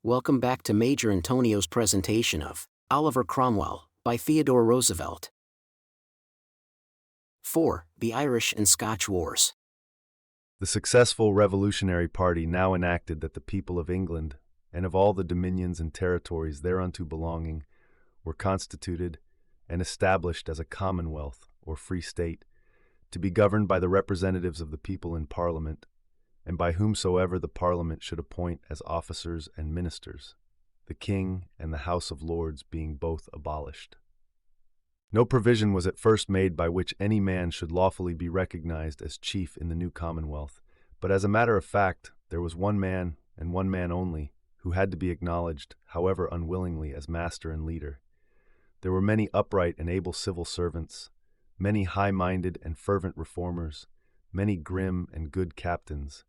Welcome back to Major Intonio's presentation of Oliver Cromwell by Theodore Roosevelt. 4. The Irish and Scotch Wars. The successful Revolutionary Party now enacted that the people of England, and of all the dominions and territories thereunto belonging, were constituted and established as a Commonwealth, or Free State, to be governed by the representatives of the people in Parliament, and by whomsoever the Parliament should appoint as officers and ministers, the King and the House of Lords being both abolished. No provision was at first made by which any man should lawfully be recognized as chief in the new Commonwealth, but as a matter of fact, there was one man, and one man only, who had to be acknowledged, however unwillingly, as master and leader. There were many upright and able civil servants, many high-minded and fervent reformers, many grim and good captains,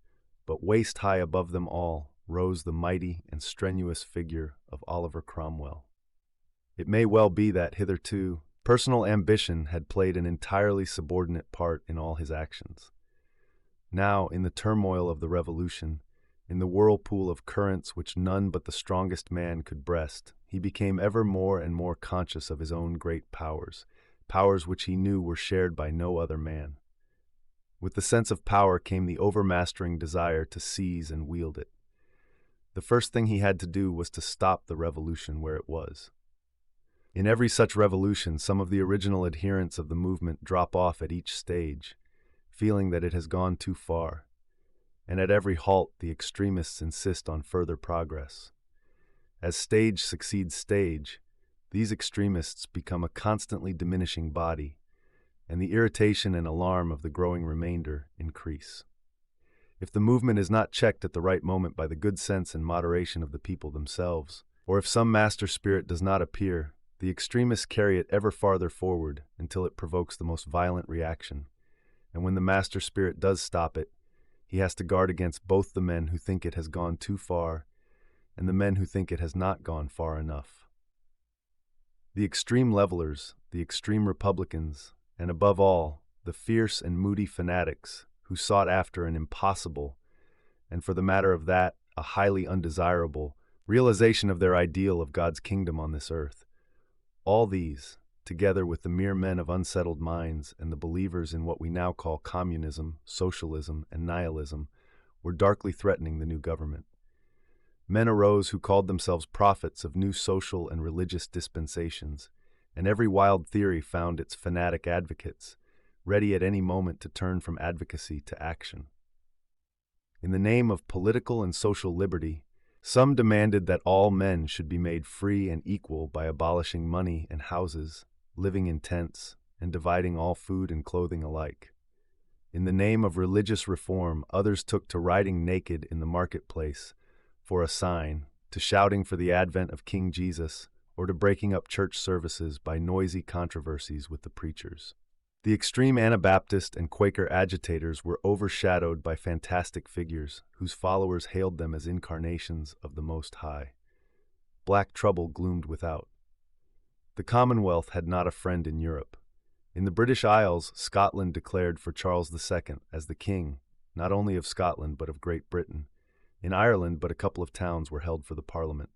but waist-high above them all rose the mighty and strenuous figure of Oliver Cromwell. It may well be that, hitherto, personal ambition had played an entirely subordinate part in all his actions. Now, in the turmoil of the Revolution, in the whirlpool of currents which none but the strongest man could breast, he became ever more and more conscious of his own great powers, powers which he knew were shared by no other man. With the sense of power came the overmastering desire to seize and wield it. The first thing he had to do was to stop the revolution where it was. In every such revolution, some of the original adherents of the movement drop off at each stage, feeling that it has gone too far, and at every halt the extremists insist on further progress. As stage succeeds stage, these extremists become a constantly diminishing body, and the irritation and alarm of the growing remainder increase. If the movement is not checked at the right moment by the good sense and moderation of the people themselves, or if some master spirit does not appear, the extremists carry it ever farther forward until it provokes the most violent reaction, and when the master spirit does stop it, he has to guard against both the men who think it has gone too far and the men who think it has not gone far enough. The extreme levelers, the extreme Republicans, and above all, the fierce and moody fanatics who sought after an impossible, and for the matter of that, a highly undesirable, realization of their ideal of God's kingdom on this earth. All these, together with the mere men of unsettled minds and the believers in what we now call communism, socialism, and nihilism, were darkly threatening the new government. Men arose who called themselves prophets of new social and religious dispensations, and every wild theory found its fanatic advocates, ready at any moment to turn from advocacy to action. In the name of political and social liberty, some demanded that all men should be made free and equal by abolishing money and houses, living in tents, and dividing all food and clothing alike. In the name of religious reform, others took to riding naked in the marketplace for a sign, to shouting for the advent of King Jesus, or to breaking up church services by noisy controversies with the preachers. The extreme Anabaptist and Quaker agitators were overshadowed by fantastic figures whose followers hailed them as incarnations of the Most High. Black trouble gloomed without. The Commonwealth had not a friend in Europe. In the British Isles, Scotland declared for Charles II as the king, not only of Scotland but of Great Britain. In Ireland, but a couple of towns were held for the Parliament.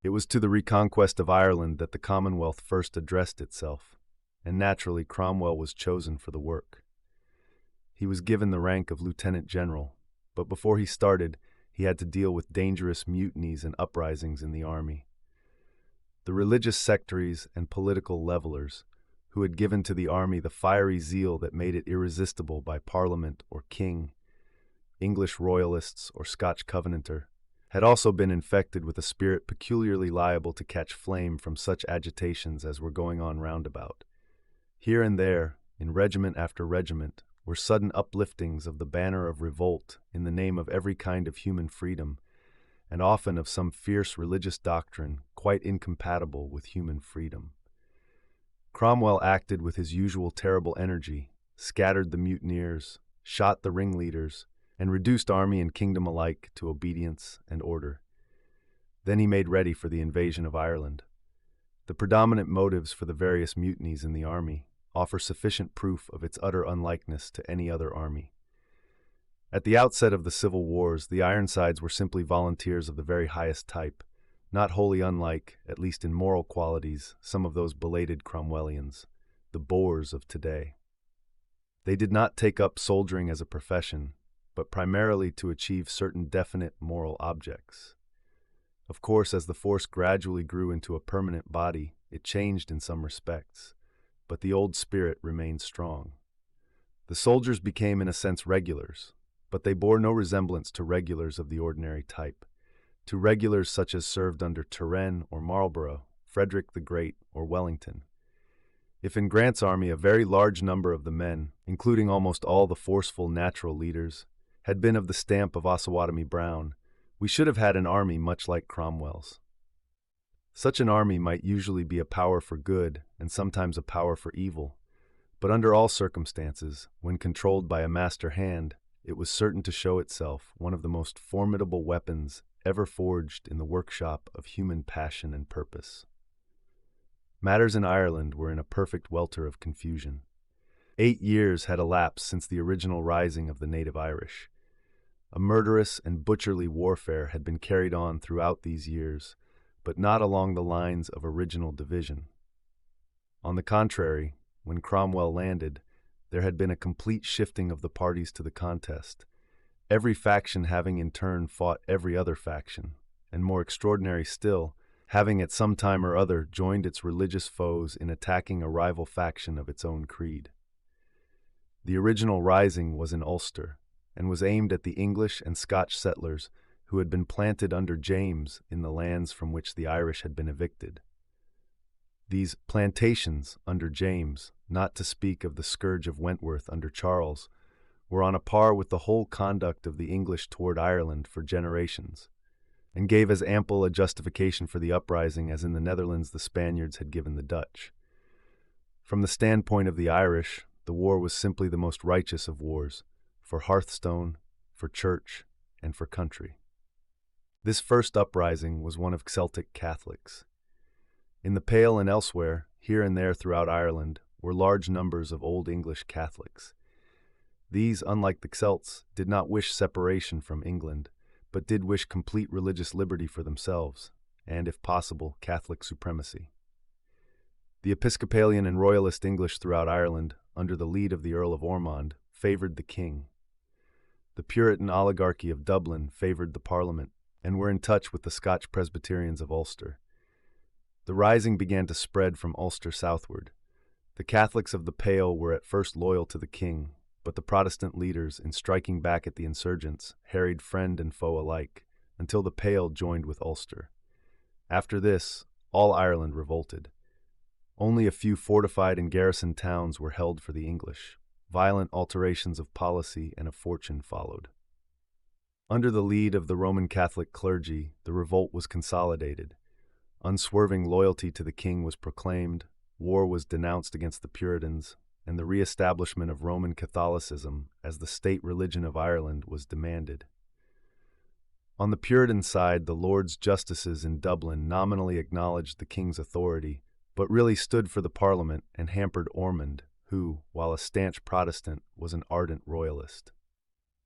It was to the reconquest of Ireland that the Commonwealth first addressed itself, and naturally Cromwell was chosen for the work. He was given the rank of lieutenant general, but before he started, he had to deal with dangerous mutinies and uprisings in the army. The religious sectaries and political levelers, who had given to the army the fiery zeal that made it irresistible by Parliament or king, English royalists or Scotch covenanter, had also been infected with a spirit peculiarly liable to catch flame from such agitations as were going on roundabout. Here and there, in regiment after regiment, were sudden upliftings of the banner of revolt in the name of every kind of human freedom, and often of some fierce religious doctrine quite incompatible with human freedom. Cromwell acted with his usual terrible energy, scattered the mutineers, shot the ringleaders, and reduced army and kingdom alike to obedience and order. Then he made ready for the invasion of Ireland. The predominant motives for the various mutinies in the army offer sufficient proof of its utter unlikeness to any other army. At the outset of the Civil Wars, the Ironsides were simply volunteers of the very highest type, not wholly unlike, at least in moral qualities, some of those belated Cromwellians, the Boers of today. They did not take up soldiering as a profession, but primarily to achieve certain definite moral objects. Of course, as the force gradually grew into a permanent body, it changed in some respects, but the old spirit remained strong. The soldiers became in a sense regulars, but they bore no resemblance to regulars of the ordinary type, to regulars such as served under Turenne or Marlborough, Frederick the Great or Wellington. If in Grant's army a very large number of the men, including almost all the forceful natural leaders, had been of the stamp of Osawatomie Brown, we should have had an army much like Cromwell's. Such an army might usually be a power for good and sometimes a power for evil, but under all circumstances, when controlled by a master hand, it was certain to show itself one of the most formidable weapons ever forged in the workshop of human passion and purpose. Matters in Ireland were in a perfect welter of confusion. 8 years had elapsed since the original rising of the native Irish. A murderous and butcherly warfare had been carried on throughout these years, but not along the lines of original division. On the contrary, when Cromwell landed, there had been a complete shifting of the parties to the contest, every faction having in turn fought every other faction, and more extraordinary still, having at some time or other joined its religious foes in attacking a rival faction of its own creed. The original rising was in Ulster, and was aimed at the English and Scotch settlers who had been planted under James in the lands from which the Irish had been evicted. These plantations under James, not to speak of the scourge of Wentworth under Charles, were on a par with the whole conduct of the English toward Ireland for generations, and gave as ample a justification for the uprising as in the Netherlands the Spaniards had given the Dutch. From the standpoint of the Irish, the war was simply the most righteous of wars, for hearthstone, for church, and for country. This first uprising was one of Celtic Catholics. In the Pale and elsewhere, here and there throughout Ireland, were large numbers of Old English Catholics. These, unlike the Celts, did not wish separation from England, but did wish complete religious liberty for themselves, and, if possible, Catholic supremacy. The Episcopalian and Royalist English throughout Ireland, under the lead of the Earl of Ormond, favoured the king. The Puritan oligarchy of Dublin favoured the Parliament, and were in touch with the Scotch Presbyterians of Ulster. The rising began to spread from Ulster southward. The Catholics of the Pale were at first loyal to the king, but the Protestant leaders, in striking back at the insurgents, harried friend and foe alike, until the Pale joined with Ulster. After this, all Ireland revolted. Only a few fortified and garrisoned towns were held for the English. Violent alterations of policy and of fortune followed. Under the lead of the Roman Catholic clergy, the revolt was consolidated. Unswerving loyalty to the king was proclaimed, war was denounced against the Puritans, and the re-establishment of Roman Catholicism as the state religion of Ireland was demanded. On the Puritan side, the Lords Justices in Dublin nominally acknowledged the king's authority, but really stood for the Parliament and hampered Ormond, who, while a stanch Protestant, was an ardent royalist.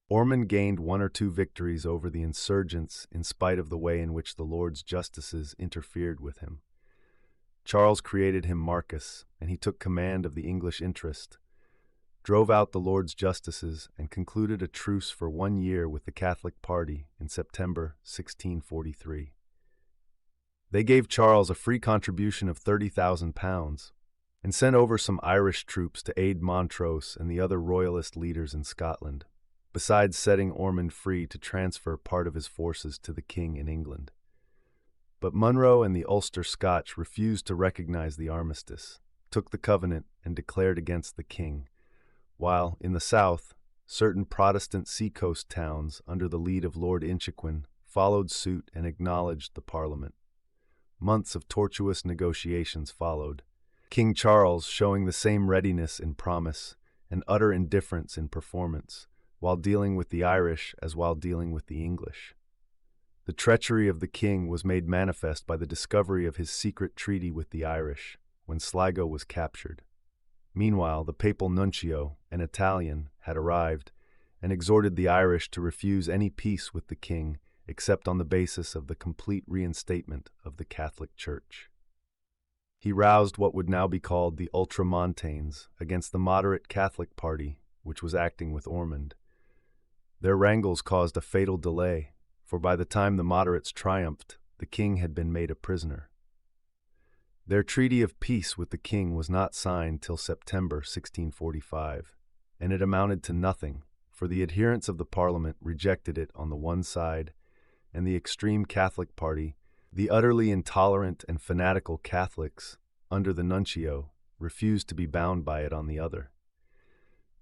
Ormond gained 1 or 2 victories over the insurgents in spite of the way in which the Lords Justices interfered with him. Charles created him Marquess, and he took command of the English interest, drove out the Lords Justices, and concluded a truce for 1 year with the Catholic party in September 1643. They gave Charles a free contribution of £30,000 and sent over some Irish troops to aid Montrose and the other royalist leaders in Scotland, besides setting Ormond free to transfer part of his forces to the king in England. But Munro and the Ulster Scotch refused to recognize the armistice, took the covenant, and declared against the king, while, in the south, certain Protestant seacoast towns, under the lead of Lord Inchiquin, followed suit and acknowledged the Parliament. Months of tortuous negotiations followed, King Charles showing the same readiness in promise and utter indifference in performance, while dealing with the Irish as while dealing with the English. The treachery of the king was made manifest by the discovery of his secret treaty with the Irish, when Sligo was captured. Meanwhile, the papal nuncio, an Italian, had arrived, and exhorted the Irish to refuse any peace with the king except on the basis of the complete reinstatement of the Catholic Church. He roused what would now be called the Ultramontanes against the moderate Catholic party, which was acting with Ormond. Their wrangles caused a fatal delay, for by the time the moderates triumphed, the king had been made a prisoner. Their treaty of peace with the king was not signed till September 1645, and it amounted to nothing, for the adherents of the Parliament rejected it on the one side, and the extreme Catholic party, the utterly intolerant and fanatical Catholics, under the nuncio, refused to be bound by it on the other.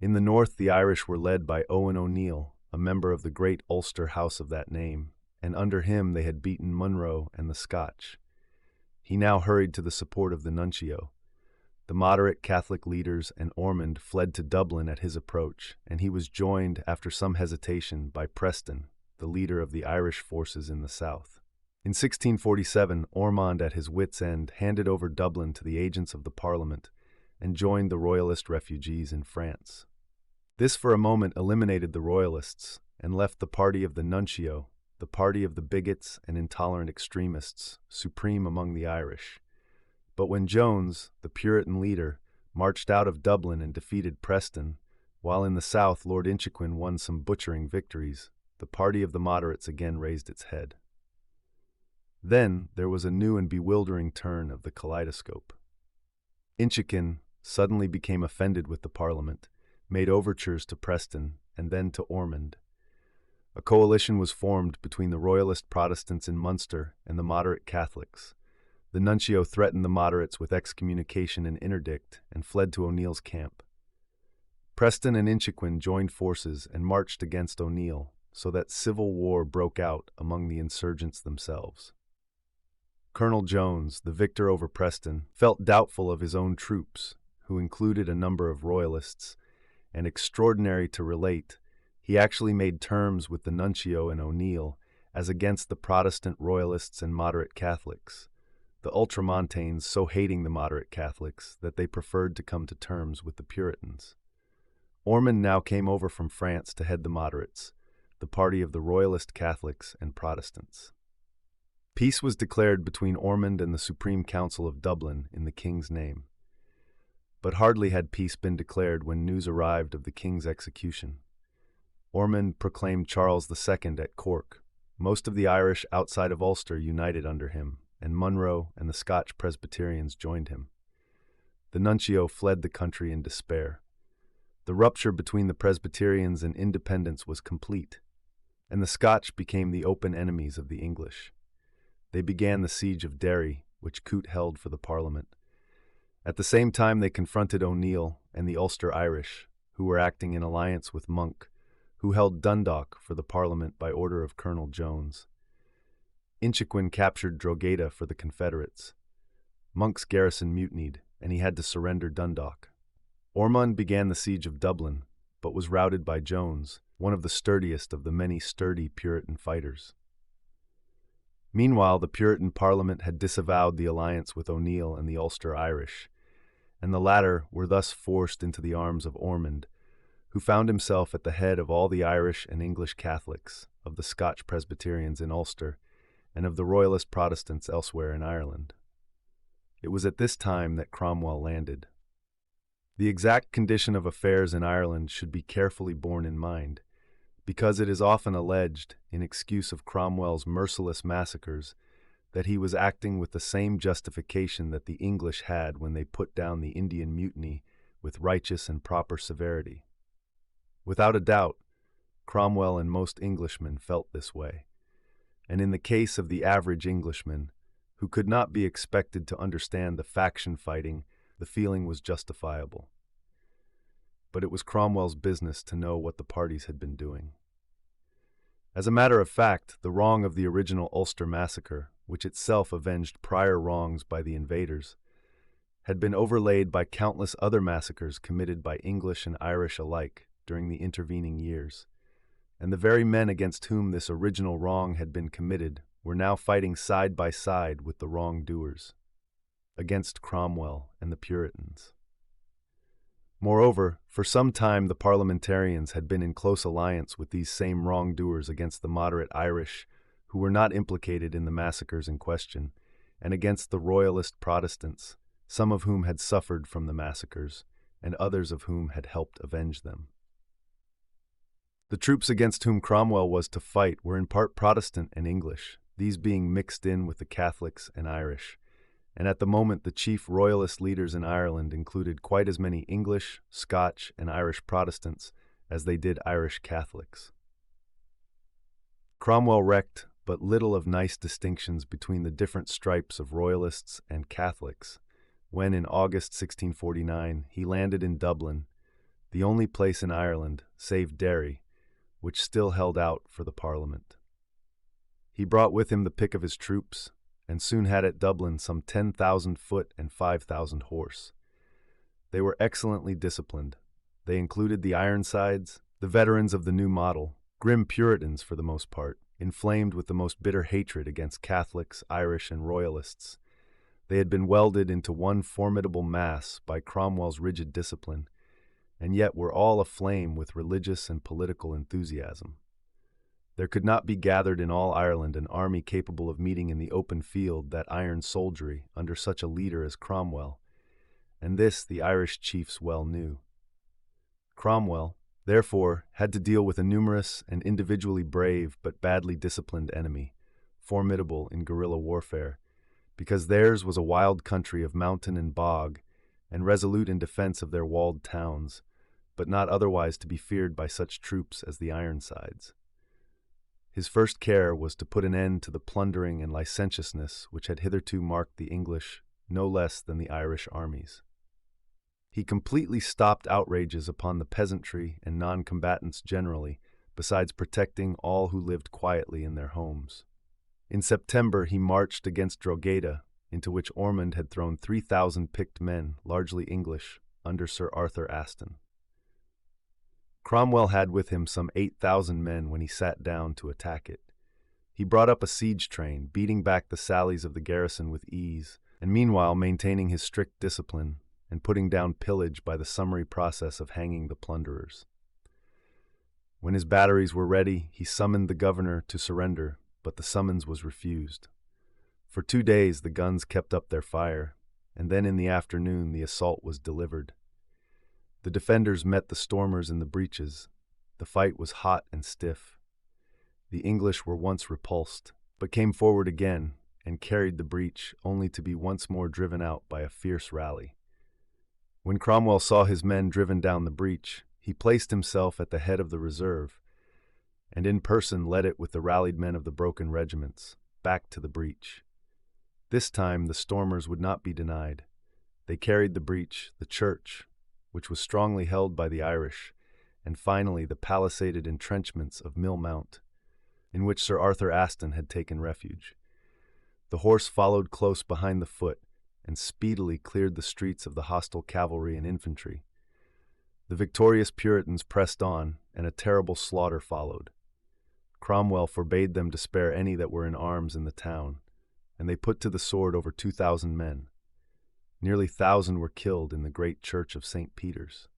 In the north, the Irish were led by Owen O'Neill, a member of the great Ulster house of that name, and under him they had beaten Munro and the Scotch. He now hurried to the support of the nuncio. The moderate Catholic leaders and Ormond fled to Dublin at his approach, and he was joined, after some hesitation, by Preston, the leader of the Irish forces in the south. In 1647, Ormond, at his wits' end, handed over Dublin to the agents of the Parliament and joined the Royalist refugees in France. This for a moment eliminated the Royalists and left the party of the nuncio, the party of the bigots and intolerant extremists, supreme among the Irish. But when Jones, the Puritan leader, marched out of Dublin and defeated Preston, while in the south Lord Inchiquin won some butchering victories, the party of the moderates again raised its head. Then there was a new and bewildering turn of the kaleidoscope. Inchiquin suddenly became offended with the Parliament, made overtures to Preston and then to Ormond. A coalition was formed between the Royalist Protestants in Munster and the moderate Catholics. The nuncio threatened the moderates with excommunication and interdict and fled to O'Neill's camp. Preston and Inchiquin joined forces and marched against O'Neill, so that civil war broke out among the insurgents themselves. Colonel Jones, the victor over Preston, felt doubtful of his own troops, who included a number of Royalists, and extraordinary to relate, he actually made terms with the nuncio and O'Neill as against the Protestant Royalists and moderate Catholics, the Ultramontanes so hating the moderate Catholics that they preferred to come to terms with the Puritans. Ormond now came over from France to head the moderates, the party of the Royalist Catholics and Protestants. Peace was declared between Ormond and the Supreme Council of Dublin in the king's name. But hardly had peace been declared when news arrived of the king's execution. Ormond proclaimed Charles II at Cork. Most of the Irish outside of Ulster united under him, and Munro and the Scotch Presbyterians joined him. The nuncio fled the country in despair. The rupture between the Presbyterians and Independents was complete, and the Scotch became the open enemies of the English. They began the siege of Derry, which Coote held for the Parliament. At the same time they confronted O'Neill and the Ulster Irish, who were acting in alliance with Monk, who held Dundalk for the Parliament by order of Colonel Jones. Inchiquin captured Drogheda for the Confederates. Monk's garrison mutinied, and he had to surrender Dundalk. Ormond began the siege of Dublin, but was routed by Jones, one of the sturdiest of the many sturdy Puritan fighters. Meanwhile, the Puritan Parliament had disavowed the alliance with O'Neill and the Ulster Irish, and the latter were thus forced into the arms of Ormond, who found himself at the head of all the Irish and English Catholics, of the Scotch Presbyterians in Ulster, and of the Royalist Protestants elsewhere in Ireland. It was at this time that Cromwell landed. The exact condition of affairs in Ireland should be carefully borne in mind, because it is often alleged, in excuse of Cromwell's merciless massacres, that he was acting with the same justification that the English had when they put down the Indian Mutiny with righteous and proper severity. Without a doubt, Cromwell and most Englishmen felt this way, and in the case of the average Englishman, who could not be expected to understand the faction fighting, the feeling was justifiable. But it was Cromwell's business to know what the parties had been doing. As a matter of fact, the wrong of the original Ulster massacre, which itself avenged prior wrongs by the invaders, had been overlaid by countless other massacres committed by English and Irish alike during the intervening years, and the very men against whom this original wrong had been committed were now fighting side by side with the wrongdoers, against Cromwell and the Puritans. Moreover, for some time the parliamentarians had been in close alliance with these same wrongdoers against the moderate Irish, who were not implicated in the massacres in question, and against the royalist Protestants, some of whom had suffered from the massacres, and others of whom had helped avenge them. The troops against whom Cromwell was to fight were in part Protestant and English, these being mixed in with the Catholics and Irish, and at the moment the chief royalist leaders in Ireland included quite as many English, Scotch, and Irish Protestants as they did Irish Catholics. Cromwell recked but little of nice distinctions between the different stripes of royalists and Catholics when, in August 1649, he landed in Dublin, the only place in Ireland, save Derry, which still held out for the Parliament. He brought with him the pick of his troops, and soon had at Dublin some 10,000 foot and 5,000 horse. They were excellently disciplined. They included the Ironsides, the veterans of the New Model, grim Puritans for the most part, inflamed with the most bitter hatred against Catholics, Irish, and Royalists. They had been welded into one formidable mass by Cromwell's rigid discipline, and yet were all aflame with religious and political enthusiasm. There could not be gathered in all Ireland an army capable of meeting in the open field that iron soldiery under such a leader as Cromwell, and this the Irish chiefs well knew. Cromwell, therefore, had to deal with a numerous and individually brave but badly disciplined enemy, formidable in guerrilla warfare, because theirs was a wild country of mountain and bog, and resolute in defense of their walled towns, but not otherwise to be feared by such troops as the Ironsides. His first care was to put an end to the plundering and licentiousness which had hitherto marked the English no less than the Irish armies. He completely stopped outrages upon the peasantry and non-combatants generally, besides protecting all who lived quietly in their homes. In September he marched against Drogheda, into which Ormond had thrown 3,000 picked men, largely English, under Sir Arthur Aston. Cromwell had with him some 8,000 men when he sat down to attack it. He brought up a siege train, beating back the sallies of the garrison with ease, and meanwhile maintaining his strict discipline and putting down pillage by the summary process of hanging the plunderers. When his batteries were ready, he summoned the governor to surrender, but the summons was refused. For 2 days the guns kept up their fire, and then in the afternoon the assault was delivered. The defenders met the stormers in the breaches. The fight was hot and stiff. The English were once repulsed, but came forward again and carried the breach, only to be once more driven out by a fierce rally. When Cromwell saw his men driven down the breach, he placed himself at the head of the reserve, and in person led it with the rallied men of the broken regiments, back to the breach. This time the stormers would not be denied. They carried the breach, the church, which was strongly held by the Irish, and finally the palisaded entrenchments of Mill Mount, in which Sir Arthur Aston had taken refuge. The horse followed close behind the foot, and speedily cleared the streets of the hostile cavalry and infantry. The victorious Puritans pressed on, and a terrible slaughter followed. Cromwell forbade them to spare any that were in arms in the town, and they put to the sword over 2,000 men. Nearly 1,000 were killed in the great church of St. Peter's.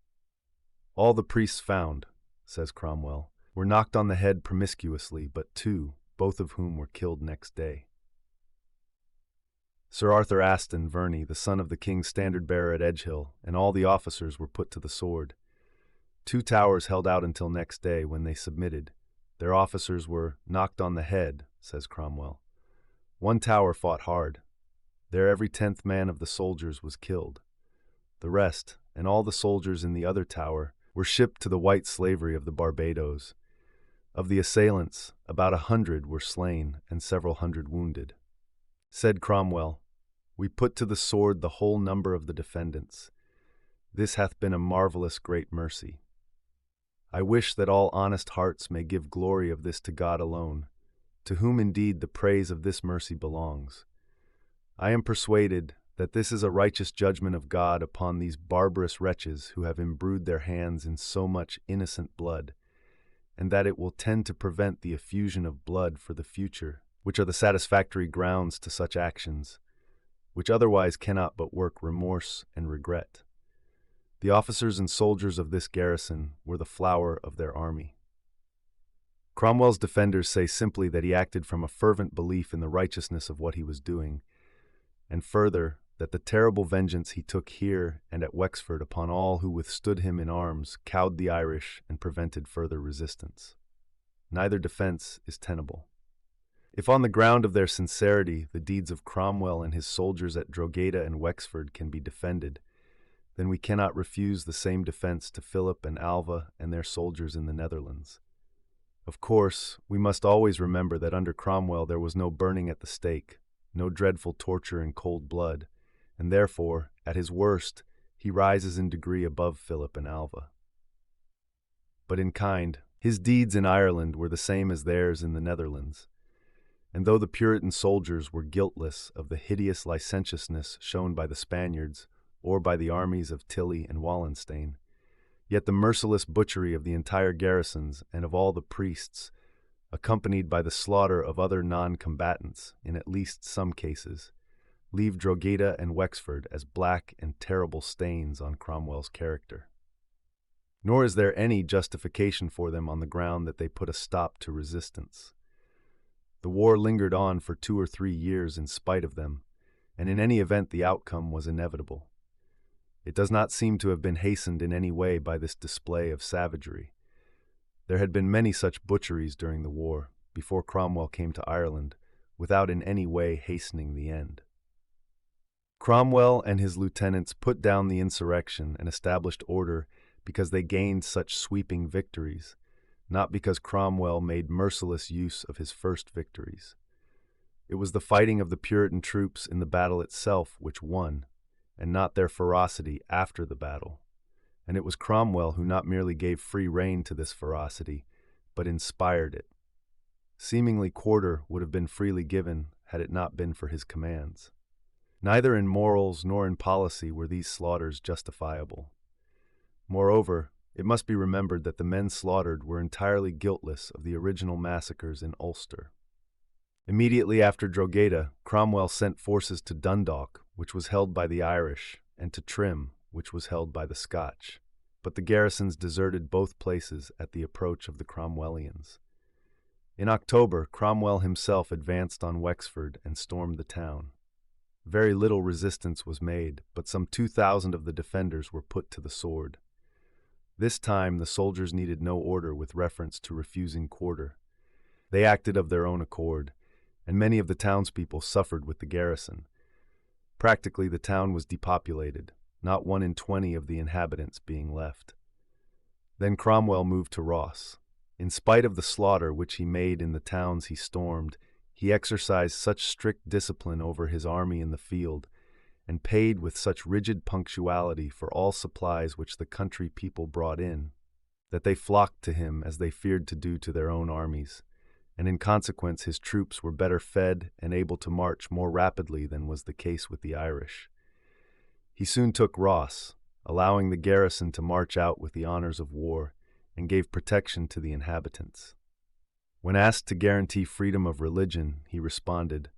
All the priests found, says Cromwell, were knocked on the head promiscuously, but 2, both of whom were killed next day. Sir Arthur Aston Verney, the son of the king's standard-bearer at Edgehill, and all the officers were put to the sword. 2 towers held out until next day, when they submitted. Their officers were knocked on the head, says Cromwell. 1 tower fought hard. There every 10th man of the soldiers was killed. The rest, and all the soldiers in the other tower, were shipped to the white slavery of the Barbados. Of the assailants, about 100 were slain and several hundred wounded. Said Cromwell, "We put to the sword the whole number of the defendants. This hath been a marvelous great mercy. I wish that all honest hearts may give glory of this to God alone, to whom indeed the praise of this mercy belongs. I am persuaded that this is a righteous judgment of God upon these barbarous wretches who have imbrued their hands in so much innocent blood, and that it will tend to prevent the effusion of blood for the future, which are the satisfactory grounds to such actions, which otherwise cannot but work remorse and regret. The officers and soldiers of this garrison were the flower of their army. Cromwell's defenders say simply that he acted from a fervent belief in the righteousness of what he was doing, and further, that the terrible vengeance he took here and at Wexford upon all who withstood him in arms cowed the Irish and prevented further resistance. Neither defense is tenable. If on the ground of their sincerity the deeds of Cromwell and his soldiers at Drogheda and Wexford can be defended, then we cannot refuse the same defense to Philip and Alva and their soldiers in the Netherlands. Of course, we must always remember that under Cromwell there was no burning at the stake, no dreadful torture in cold blood, and therefore, at his worst, he rises in degree above Philip and Alva. But in kind, his deeds in Ireland were the same as theirs in the Netherlands, and though the Puritan soldiers were guiltless of the hideous licentiousness shown by the Spaniards or by the armies of Tilly and Wallenstein, yet the merciless butchery of the entire garrisons and of all the priests, accompanied by the slaughter of other non-combatants in at least some cases, leave Drogheda and Wexford as black and terrible stains on Cromwell's character. Nor is there any justification for them on the ground that they put a stop to resistance. The war lingered on for 2 or 3 years in spite of them, and in any event the outcome was inevitable. It does not seem to have been hastened in any way by this display of savagery. There had been many such butcheries during the war, before Cromwell came to Ireland, without in any way hastening the end. Cromwell and his lieutenants put down the insurrection and established order because they gained such sweeping victories, not because Cromwell made merciless use of his first victories. It was the fighting of the Puritan troops in the battle itself which won, and not their ferocity after the battle. And it was Cromwell who not merely gave free rein to this ferocity, but inspired it. Seemingly quarter would have been freely given had it not been for his commands. Neither in morals nor in policy were these slaughters justifiable. Moreover, it must be remembered that the men slaughtered were entirely guiltless of the original massacres in Ulster. Immediately after Drogheda, Cromwell sent forces to Dundalk, which was held by the Irish, and to Trim, which was held by the Scotch, but the garrisons deserted both places at the approach of the Cromwellians. In October, Cromwell himself advanced on Wexford and stormed the town. Very little resistance was made, but some 2,000 of the defenders were put to the sword. This time the soldiers needed no order with reference to refusing quarter. They acted of their own accord, and many of the townspeople suffered with the garrison. Practically the town was depopulated, not 1 in 20 of the inhabitants being left. Then Cromwell moved to Ross. In spite of the slaughter which he made in the towns he stormed, he exercised such strict discipline over his army in the field, and paid with such rigid punctuality for all supplies which the country people brought in, that they flocked to him as they feared to do to their own armies, and in consequence his troops were better fed and able to march more rapidly than was the case with the Irish. He soon took Ross, allowing the garrison to march out with the honors of war, and gave protection to the inhabitants. When asked to guarantee freedom of religion, he responded,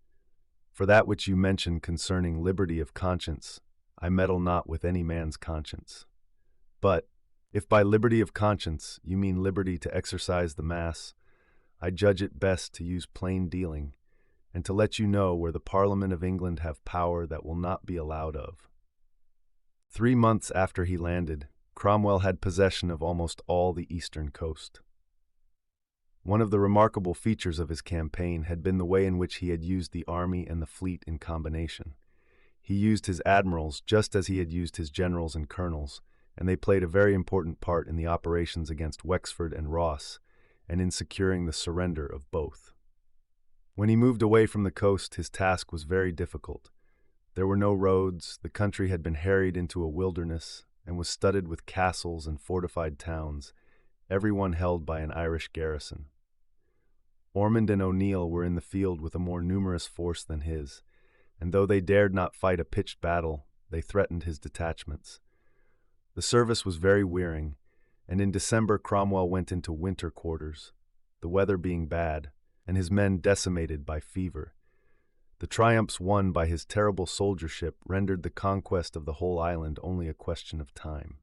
"For that which you mention concerning liberty of conscience, I meddle not with any man's conscience. But, if by liberty of conscience you mean liberty to exercise the Mass, I judge it best to use plain dealing, and to let you know where the Parliament of England have power that will not be allowed of." 3 months after he landed, Cromwell had possession of almost all the eastern coast. One of the remarkable features of his campaign had been the way in which he had used the army and the fleet in combination. He used his admirals just as he had used his generals and colonels, and they played a very important part in the operations against Wexford and Ross, and in securing the surrender of both. When he moved away from the coast, his task was very difficult. There were no roads, the country had been harried into a wilderness, and was studded with castles and fortified towns, every one held by an Irish garrison. Ormond and O'Neill were in the field with a more numerous force than his, and though they dared not fight a pitched battle, they threatened his detachments. The service was very wearing, and in December Cromwell went into winter quarters, the weather being bad, and his men decimated by fever. The triumphs won by his terrible soldiership rendered the conquest of the whole island only a question of time.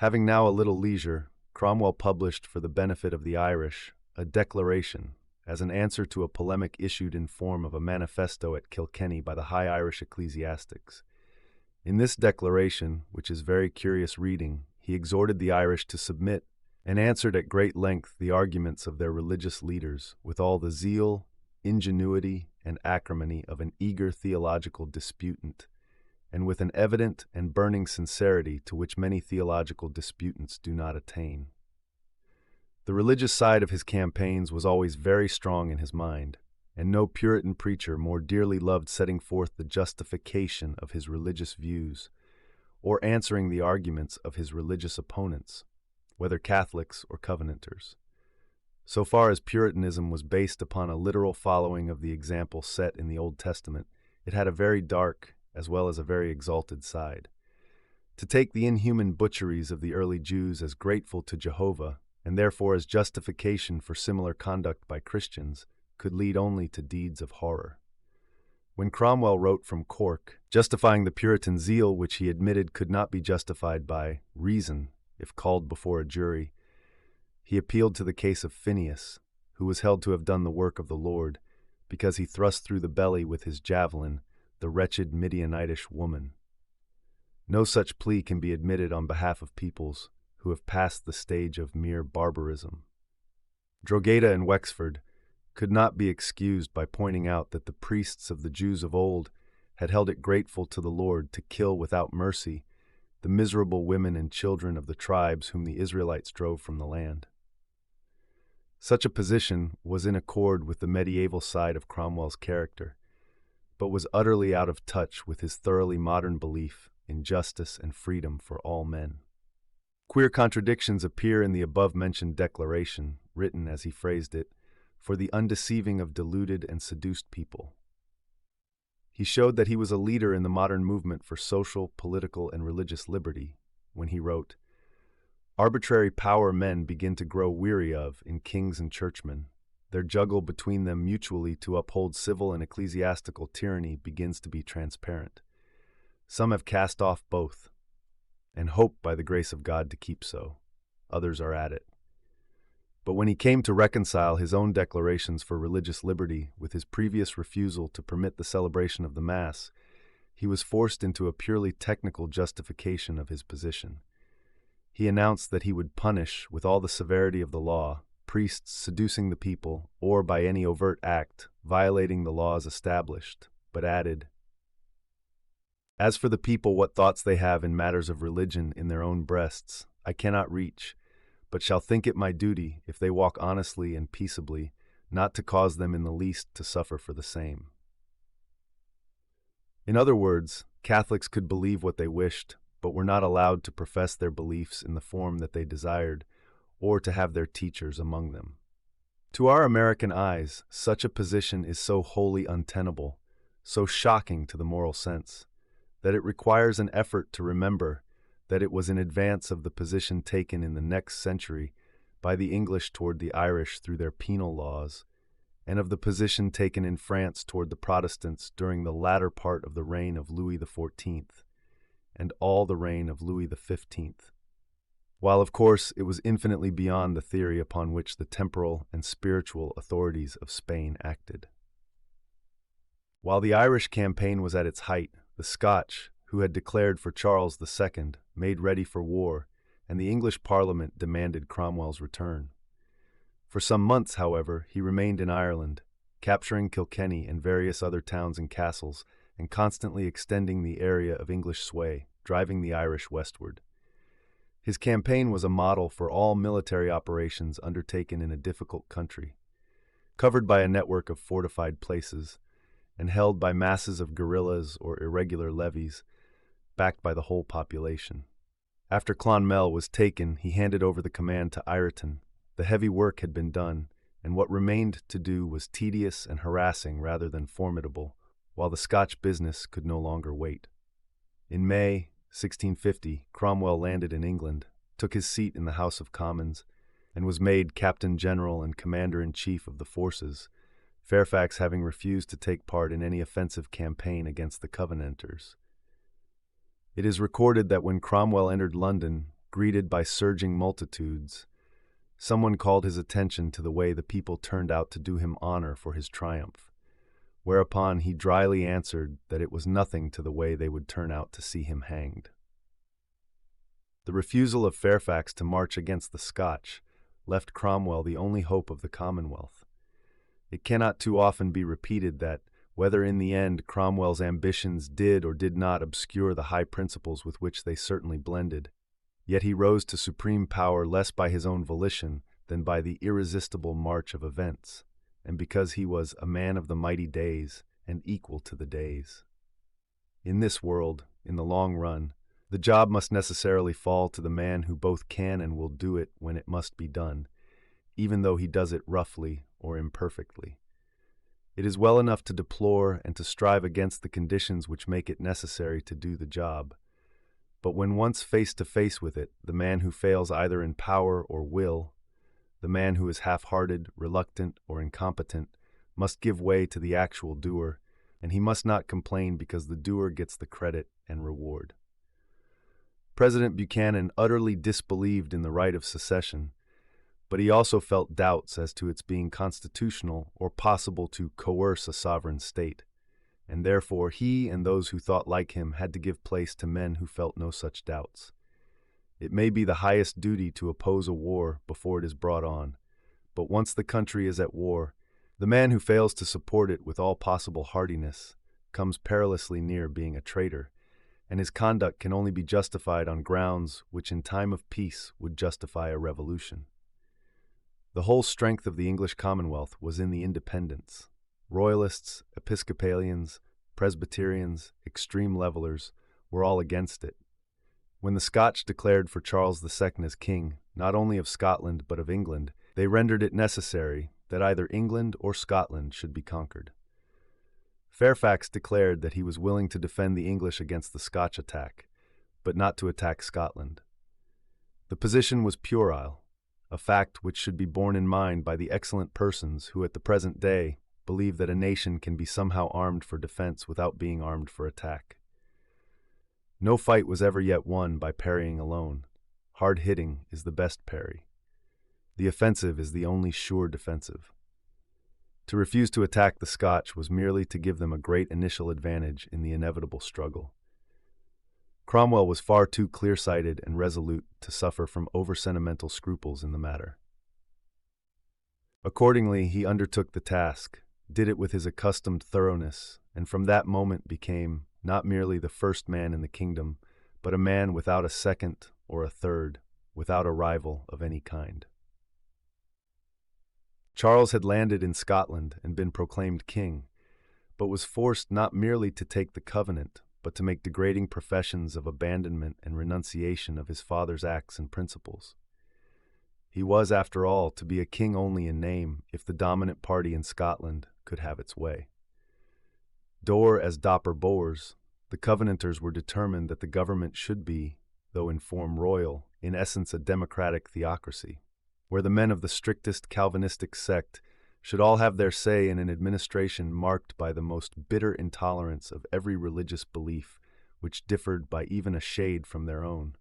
Having now a little leisure, Cromwell published for the benefit of the Irish a declaration as an answer to a polemic issued in form of a manifesto at Kilkenny by the high Irish ecclesiastics. In this declaration, which is very curious reading, he exhorted the Irish to submit and answered at great length the arguments of their religious leaders with all the zeal, ingenuity, and acrimony of an eager theological disputant, and with an evident and burning sincerity to which many theological disputants do not attain. The religious side of his campaigns was always very strong in his mind, and no Puritan preacher more dearly loved setting forth the justification of his religious views, or answering the arguments of his religious opponents, whether Catholics or Covenanters. So far as Puritanism was based upon a literal following of the example set in the Old Testament, it had a very dark as well as a very exalted side. To take the inhuman butcheries of the early Jews as grateful to Jehovah, and therefore as justification for similar conduct by Christians, could lead only to deeds of horror. When Cromwell wrote from Cork, justifying the Puritan zeal which he admitted could not be justified by reason, if called before a jury, he appealed to the case of Phineas, who was held to have done the work of the Lord, because he thrust through the belly with his javelin the wretched Midianitish woman. No such plea can be admitted on behalf of peoples who have passed the stage of mere barbarism. Drogheda and Wexford could not be excused by pointing out that the priests of the Jews of old had held it grateful to the Lord to kill without mercy the miserable women and children of the tribes whom the Israelites drove from the land. Such a position was in accord with the medieval side of Cromwell's character, but was utterly out of touch with his thoroughly modern belief in justice and freedom for all men. Queer contradictions appear in the above-mentioned declaration, written, as he phrased it, for the undeceiving of deluded and seduced people. He showed that he was a leader in the modern movement for social, political, and religious liberty when he wrote, "Arbitrary power men begin to grow weary of in kings and churchmen. Their juggle between them mutually to uphold civil and ecclesiastical tyranny begins to be transparent. Some have cast off both, and hope by the grace of God to keep so. Others are at it." But when he came to reconcile his own declarations for religious liberty with his previous refusal to permit the celebration of the Mass, he was forced into a purely technical justification of his position. He announced that he would punish, with all the severity of the law, priests seducing the people, or by any overt act, violating the laws established, but added, "As for the people, what thoughts they have in matters of religion in their own breasts, I cannot reach, but shall think it my duty, if they walk honestly and peaceably, not to cause them in the least to suffer for the same." In other words, Catholics could believe what they wished, but were not allowed to profess their beliefs in the form that they desired, or to have their teachers among them. To our American eyes, such a position is so wholly untenable, so shocking to the moral sense, that it requires an effort to remember that it was in advance of the position taken in the next century by the English toward the Irish through their penal laws, and of the position taken in France toward the Protestants during the latter part of the reign of Louis XIV, and all the reign of Louis XV, while of course it was infinitely beyond the theory upon which the temporal and spiritual authorities of Spain acted. While the Irish campaign was at its height, the Scotch, who had declared for Charles II, made ready for war, and the English Parliament demanded Cromwell's return. For some months, however, he remained in Ireland, capturing Kilkenny and various other towns and castles, and constantly extending the area of English sway, driving the Irish westward. His campaign was a model for all military operations undertaken in a difficult country, covered by a network of fortified places, and held by masses of guerrillas or irregular levies, backed by the whole population. After Clonmel was taken, he handed over the command to Ireton. The heavy work had been done, and what remained to do was tedious and harassing rather than formidable, while the Scotch business could no longer wait. In May 1650, Cromwell landed in England, took his seat in the House of Commons, and was made Captain General and Commander-in-Chief of the forces, Fairfax having refused to take part in any offensive campaign against the Covenanters. It is recorded that when Cromwell entered London, greeted by surging multitudes, someone called his attention to the way the people turned out to do him honor for his triumph, whereupon he dryly answered that it was nothing to the way they would turn out to see him hanged. The refusal of Fairfax to march against the Scotch left Cromwell the only hope of the Commonwealth. It cannot too often be repeated that, whether in the end Cromwell's ambitions did or did not obscure the high principles with which they certainly blended, yet he rose to supreme power less by his own volition than by the irresistible march of events, and because he was a man of the mighty days and equal to the days. In this world, in the long run, the job must necessarily fall to the man who both can and will do it when it must be done, even though he does it roughly or imperfectly. It is well enough to deplore and to strive against the conditions which make it necessary to do the job. But when once face to face with it, the man who fails either in power or will, the man who is half-hearted, reluctant, or incompetent, must give way to the actual doer, and he must not complain because the doer gets the credit and reward. President Buchanan utterly disbelieved in the right of secession, but he also felt doubts as to its being constitutional or possible to coerce a sovereign state, and therefore he and those who thought like him had to give place to men who felt no such doubts. It may be the highest duty to oppose a war before it is brought on, but once the country is at war, the man who fails to support it with all possible heartiness comes perilously near being a traitor, and his conduct can only be justified on grounds which in time of peace would justify a revolution. The whole strength of the English Commonwealth was in the independents. Royalists, Episcopalians, Presbyterians, extreme levelers were all against it. When the Scotch declared for Charles II as king, not only of Scotland but of England, they rendered it necessary that either England or Scotland should be conquered. Fairfax declared that he was willing to defend the English against the Scotch attack, but not to attack Scotland. The position was puerile, a fact which should be borne in mind by the excellent persons who at the present day believe that a nation can be somehow armed for defense without being armed for attack. No fight was ever yet won by parrying alone. Hard hitting is the best parry. The offensive is the only sure defensive. To refuse to attack the Scotch was merely to give them a great initial advantage in the inevitable struggle. Cromwell was far too clear-sighted and resolute to suffer from over-sentimental scruples in the matter. Accordingly, he undertook the task, did it with his accustomed thoroughness, and from that moment became not merely the first man in the kingdom, but a man without a second or a third, without a rival of any kind. Charles had landed in Scotland and been proclaimed king, but was forced not merely to take the covenant, but to make degrading professions of abandonment and renunciation of his father's acts and principles. He was, after all, to be a king only in name if the dominant party in Scotland could have its way. Dore as dapper boors, the Covenanters were determined that the government should be, though in form royal, in essence a democratic theocracy, where the men of the strictest Calvinistic sect should all have their say in an administration marked by the most bitter intolerance of every religious belief which differed by even a shade from their own.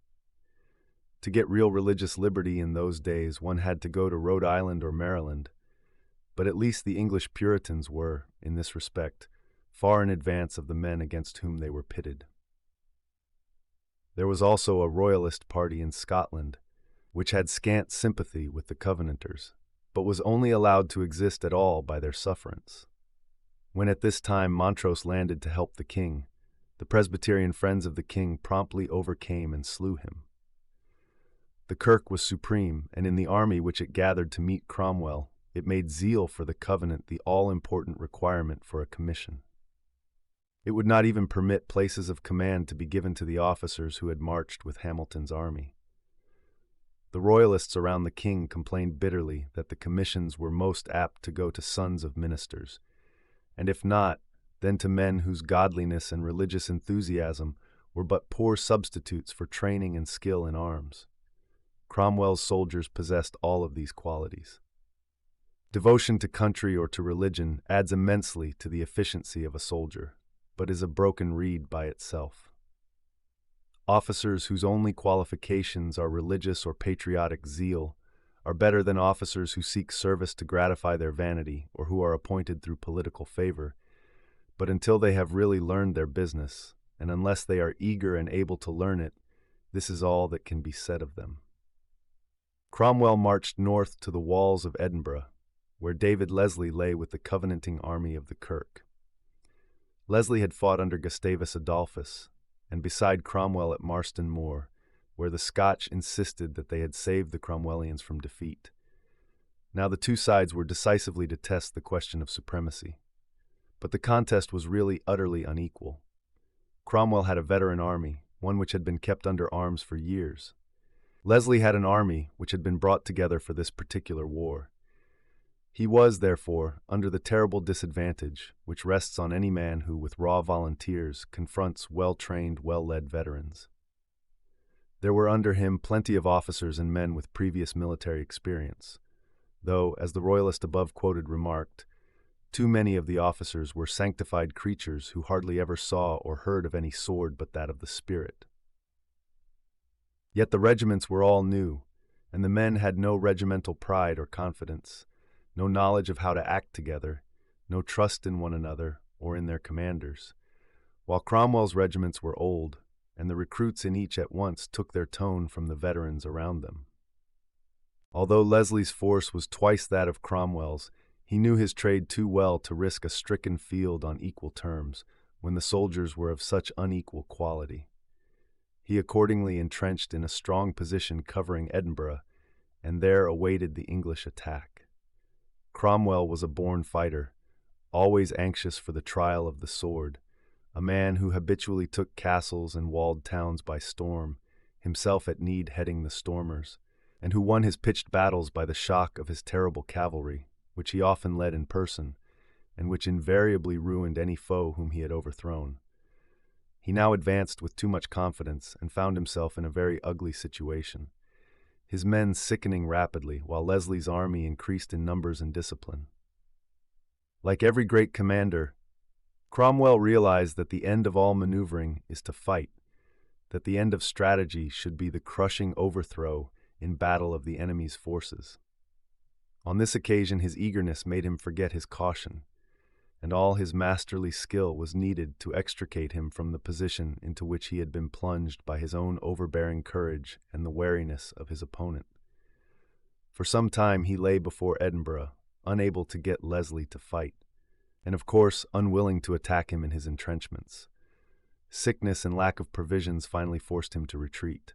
To get real religious liberty in those days one had to go to Rhode Island or Maryland, but at least the English Puritans were, in this respect, far in advance of the men against whom they were pitted. There was also a royalist party in Scotland, which had scant sympathy with the Covenanters, but was only allowed to exist at all by their sufferance. When at this time Montrose landed to help the king, the Presbyterian friends of the king promptly overcame and slew him. The Kirk was supreme, and in the army which it gathered to meet Cromwell, it made zeal for the covenant the all-important requirement for a commission. It would not even permit places of command to be given to the officers who had marched with Hamilton's army. The royalists around the king complained bitterly that the commissions were most apt to go to sons of ministers, and if not, then to men whose godliness and religious enthusiasm were but poor substitutes for training and skill in arms. Cromwell's soldiers possessed all of these qualities. Devotion to country or to religion adds immensely to the efficiency of a soldier, but is a broken reed by itself. Officers whose only qualifications are religious or patriotic zeal are better than officers who seek service to gratify their vanity or who are appointed through political favor. But until they have really learned their business, and unless they are eager and able to learn it, this is all that can be said of them. Cromwell marched north to the walls of Edinburgh, where David Leslie lay with the Covenanting army of the Kirk. Leslie had fought under Gustavus Adolphus, and beside Cromwell at Marston Moor, where the Scotch insisted that they had saved the Cromwellians from defeat. Now the two sides were decisively to test the question of supremacy. But the contest was really utterly unequal. Cromwell had a veteran army, one which had been kept under arms for years. Leslie had an army which had been brought together for this particular war. He was, therefore, under the terrible disadvantage which rests on any man who, with raw volunteers, confronts well-trained, well-led veterans. There were under him plenty of officers and men with previous military experience, though, as the royalist above quoted remarked, too many of the officers were sanctified creatures who hardly ever saw or heard of any sword but that of the Spirit. Yet the regiments were all new, and the men had no regimental pride or confidence, no knowledge of how to act together, no trust in one another or in their commanders, while Cromwell's regiments were old, and the recruits in each at once took their tone from the veterans around them. Although Leslie's force was twice that of Cromwell's, he knew his trade too well to risk a stricken field on equal terms, when the soldiers were of such unequal quality. He accordingly entrenched in a strong position covering Edinburgh, and there awaited the English attack. Cromwell was a born fighter, always anxious for the trial of the sword, a man who habitually took castles and walled towns by storm, himself at need heading the stormers, and who won his pitched battles by the shock of his terrible cavalry, which he often led in person, and which invariably ruined any foe whom he had overthrown. He now advanced with too much confidence and found himself in a very ugly situation, his men sickening rapidly while Leslie's army increased in numbers and discipline. Like every great commander, Cromwell realized that the end of all maneuvering is to fight, that the end of strategy should be the crushing overthrow in battle of the enemy's forces. On this occasion his eagerness made him forget his caution, and all his masterly skill was needed to extricate him from the position into which he had been plunged by his own overbearing courage and the wariness of his opponent. For some time he lay before Edinburgh, unable to get Leslie to fight, and of course unwilling to attack him in his entrenchments. Sickness and lack of provisions finally forced him to retreat.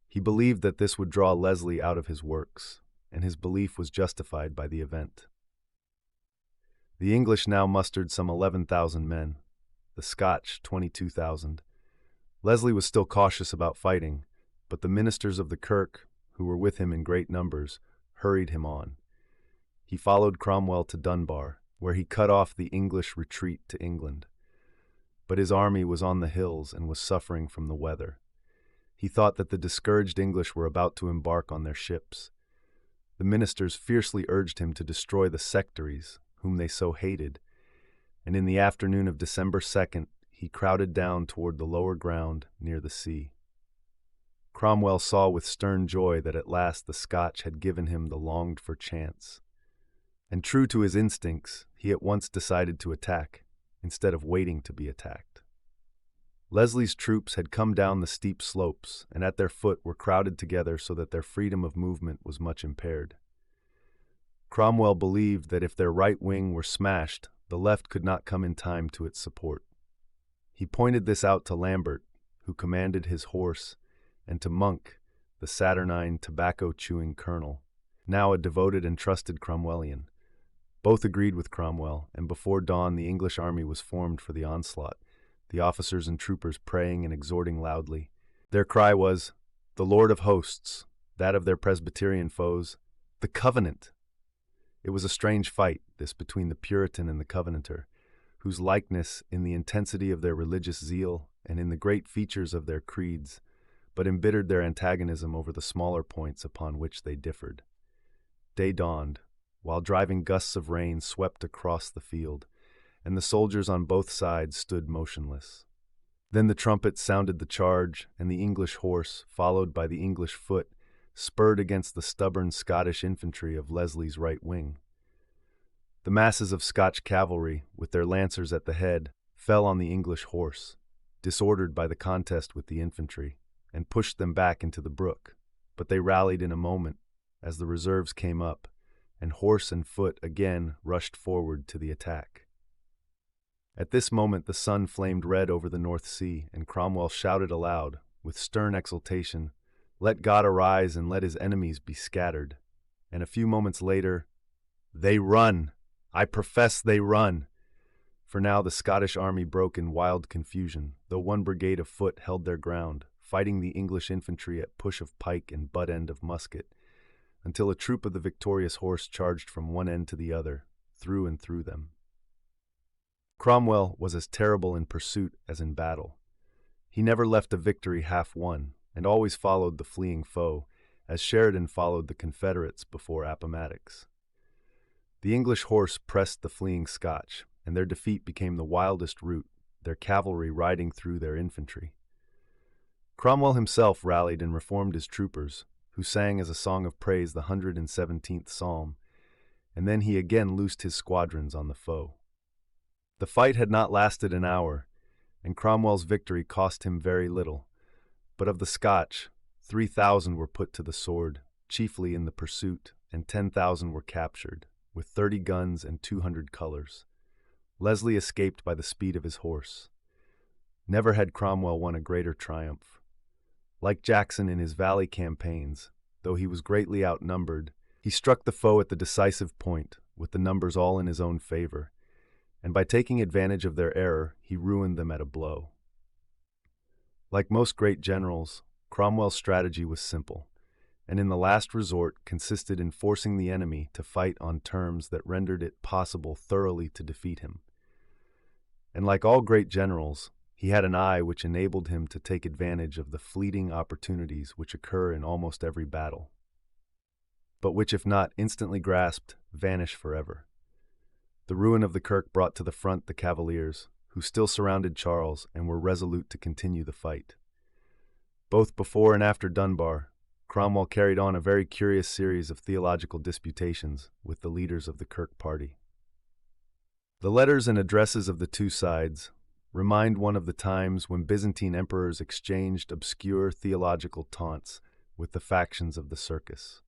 He believed that this would draw Leslie out of his works, and his belief was justified by the event. The English now mustered some 11,000 men, the Scotch 22,000. Leslie was still cautious about fighting, but the ministers of the Kirk, who were with him in great numbers, hurried him on. He followed Cromwell to Dunbar, where he cut off the English retreat to England. But his army was on the hills and was suffering from the weather. He thought that the discouraged English were about to embark on their ships. The ministers fiercely urged him to destroy the sectaries, whom they so hated, and in the afternoon of December 2nd, he crowded down toward the lower ground near the sea. Cromwell saw with stern joy that at last the Scotch had given him the longed-for chance, and true to his instincts, he at once decided to attack, instead of waiting to be attacked. Leslie's troops had come down the steep slopes, and at their foot were crowded together so that their freedom of movement was much impaired. Cromwell believed that if their right wing were smashed, the left could not come in time to its support. He pointed this out to Lambert, who commanded his horse, and to Monk, the saturnine, tobacco-chewing colonel, now a devoted and trusted Cromwellian. Both agreed with Cromwell, and before dawn the English army was formed for the onslaught, the officers and troopers praying and exhorting loudly. Their cry was, "The Lord of hosts," that of their Presbyterian foes, "The Covenant." It was a strange fight, this between the Puritan and the Covenanter, whose likeness in the intensity of their religious zeal and in the great features of their creeds, but embittered their antagonism over the smaller points upon which they differed. Day dawned, while driving gusts of rain swept across the field, and the soldiers on both sides stood motionless. Then the trumpet sounded the charge, and the English horse, followed by the English foot, spurred against the stubborn Scottish infantry of Leslie's right wing. The masses of Scotch cavalry, with their lancers at the head, fell on the English horse, disordered by the contest with the infantry, and pushed them back into the brook. But they rallied in a moment, as the reserves came up, and horse and foot again rushed forward to the attack. At this moment the sun flamed red over the North Sea, and Cromwell shouted aloud, with stern exultation, "Let God arise and let his enemies be scattered." And a few moments later, "They run! I profess they run!" For now the Scottish army broke in wild confusion, though one brigade of foot held their ground, fighting the English infantry at push of pike and butt end of musket, until a troop of the victorious horse charged from one end to the other, through and through them. Cromwell was as terrible in pursuit as in battle. He never left a victory half won, and always followed the fleeing foe, as Sheridan followed the Confederates before Appomattox. The English horse pressed the fleeing Scotch, and their defeat became the wildest rout, their cavalry riding through their infantry. Cromwell himself rallied and reformed his troopers, who sang as a song of praise the 117th Psalm, and then he again loosed his squadrons on the foe. The fight had not lasted an hour, and Cromwell's victory cost him very little, but of the Scotch, 3,000 were put to the sword, chiefly in the pursuit, and 10,000 were captured, with 30 guns and 200 colors. Leslie escaped by the speed of his horse. Never had Cromwell won a greater triumph. Like Jackson in his Valley campaigns, though he was greatly outnumbered, he struck the foe at the decisive point, with the numbers all in his own favor, and by taking advantage of their error, he ruined them at a blow. Like most great generals, Cromwell's strategy was simple, and in the last resort consisted in forcing the enemy to fight on terms that rendered it possible thoroughly to defeat him. And like all great generals, he had an eye which enabled him to take advantage of the fleeting opportunities which occur in almost every battle, but which, if not instantly grasped, vanish forever. The ruin of the Kirk brought to the front the Cavaliers, who still surrounded Charles and were resolute to continue the fight. Both before and after Dunbar, Cromwell carried on a very curious series of theological disputations with the leaders of the Kirk party. The letters and addresses of the two sides remind one of the times when Byzantine emperors exchanged obscure theological taunts with the factions of the circus.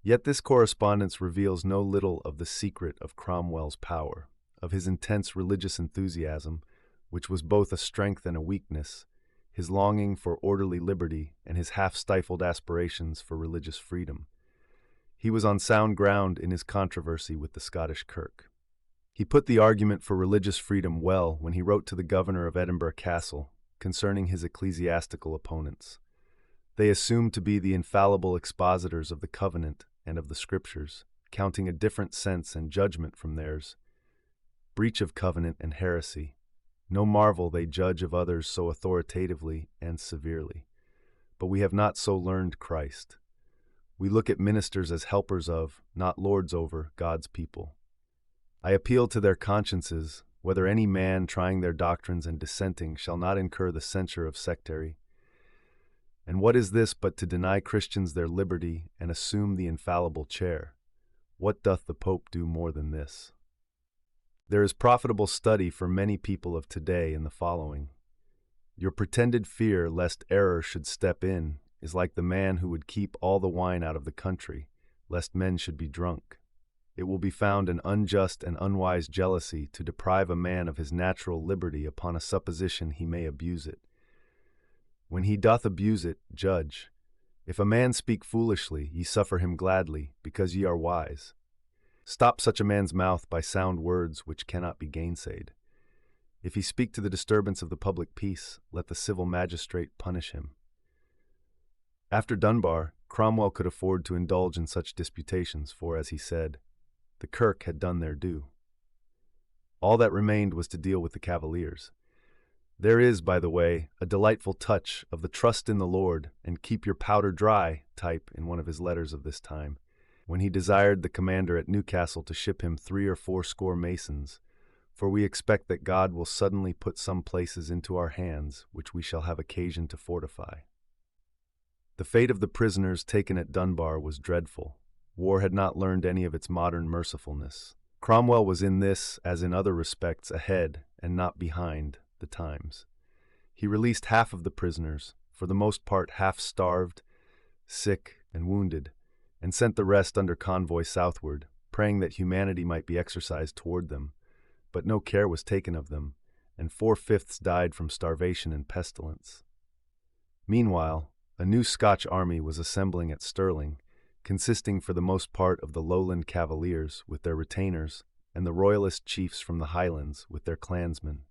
Yet this correspondence reveals no little of the secret of Cromwell's power, of his intense religious enthusiasm, which was both a strength and a weakness, his longing for orderly liberty, and his half-stifled aspirations for religious freedom. He was on sound ground in his controversy with the Scottish Kirk. He put the argument for religious freedom well when he wrote to the governor of Edinburgh Castle concerning his ecclesiastical opponents. They assumed to be the infallible expositors of the covenant and of the Scriptures, counting a different sense and judgment from theirs. Breach of covenant and heresy. No marvel they judge of others so authoritatively and severely. But we have not so learned Christ. We look at ministers as helpers of, not lords over, God's people. I appeal to their consciences, whether any man trying their doctrines and dissenting shall not incur the censure of sectary. And what is this but to deny Christians their liberty and assume the infallible chair? What doth the Pope do more than this? There is profitable study for many people of today in the following. Your pretended fear lest error should step in is like the man who would keep all the wine out of the country, lest men should be drunk. It will be found an unjust and unwise jealousy to deprive a man of his natural liberty upon a supposition he may abuse it. When he doth abuse it, judge. If a man speak foolishly, ye suffer him gladly, because ye are wise. Stop such a man's mouth by sound words which cannot be gainsayed. If he speak to the disturbance of the public peace, let the civil magistrate punish him. After Dunbar, Cromwell could afford to indulge in such disputations, for, as he said, the Kirk had done their due. All that remained was to deal with the Cavaliers. There is, by the way, a delightful touch of the trust in the Lord and keep your powder dry type in one of his letters of this time, when he desired the commander at Newcastle to ship him 3 or 4 score masons, For we expect that God will suddenly put some places into our hands which we shall have occasion to fortify. The fate of the prisoners taken at Dunbar was dreadful. War had not learned any of its modern mercifulness. Cromwell was in this, as in other respects, ahead, and not behind, the times. He released half of the prisoners, for the most part half-starved, sick, and wounded, and sent the rest under convoy southward, praying that humanity might be exercised toward them. But no care was taken of them, and 4/5 died from starvation and pestilence. Meanwhile, a new Scotch army was assembling at Stirling, consisting for the most part of the Lowland Cavaliers with their retainers, and the Royalist chiefs from the Highlands with their clansmen.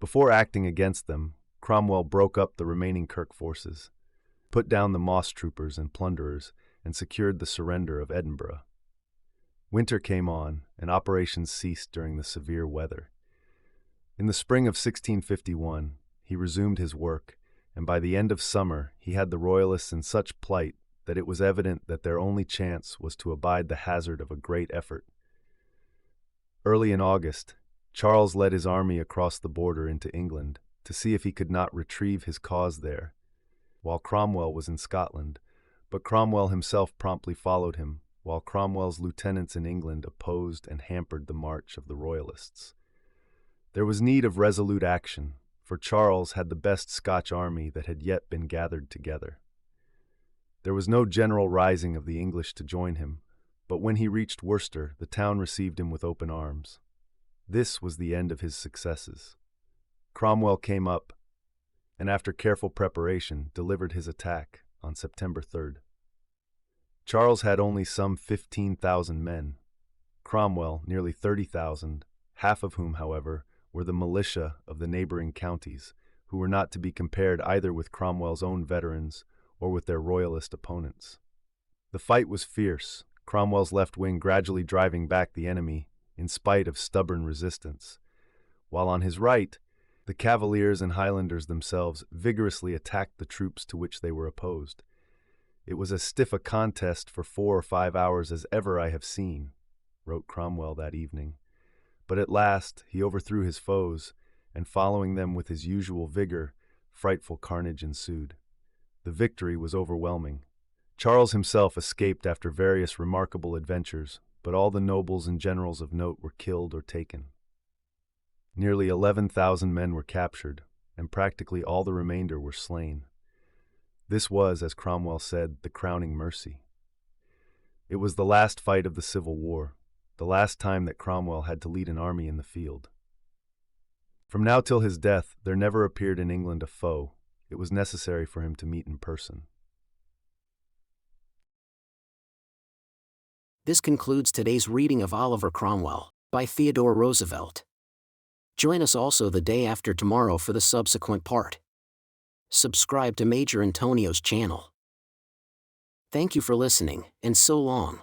Before acting against them, Cromwell broke up the remaining Kirk forces, put down the moss troopers and plunderers, and secured the surrender of Edinburgh. Winter came on, and operations ceased during the severe weather. In the spring of 1651, he resumed his work, and by the end of summer he had the Royalists in such plight that it was evident that their only chance was to abide the hazard of a great effort. Early in August, Charles led his army across the border into England to see if he could not retrieve his cause there, while Cromwell was in Scotland, but Cromwell himself promptly followed him, while Cromwell's lieutenants in England opposed and hampered the march of the Royalists. There was need of resolute action, for Charles had the best Scotch army that had yet been gathered together. There was no general rising of the English to join him, but when he reached Worcester, the town received him with open arms. This was the end of his successes. Cromwell came up, and after careful preparation, delivered his attack on September 3rd. Charles had only some 15,000 men, Cromwell nearly 30,000, half of whom, however, were the militia of the neighboring counties, who were not to be compared either with Cromwell's own veterans or with their Royalist opponents. The fight was fierce, Cromwell's left wing gradually driving back the enemy in spite of stubborn resistance, while on his right, the Cavaliers and Highlanders themselves vigorously attacked the troops to which they were opposed. It was as stiff a contest for 4 or 5 hours as ever I have seen, wrote Cromwell that evening. But at last he overthrew his foes, and following them with his usual vigor, frightful carnage ensued. The victory was overwhelming. Charles himself escaped after various remarkable adventures, but all the nobles and generals of note were killed or taken. Nearly 11,000 men were captured, and practically all the remainder were slain. This was, as Cromwell said, the crowning mercy. It was the last fight of the Civil War, the last time that Cromwell had to lead an army in the field. From now till his death, there never appeared in England a foe. It was necessary for him to meet in person. This concludes today's reading of Oliver Cromwell, by Theodore Roosevelt. Join us also the day after tomorrow for the subsequent part. Subscribe to Major Intonio's channel. Thank you for listening, and so long.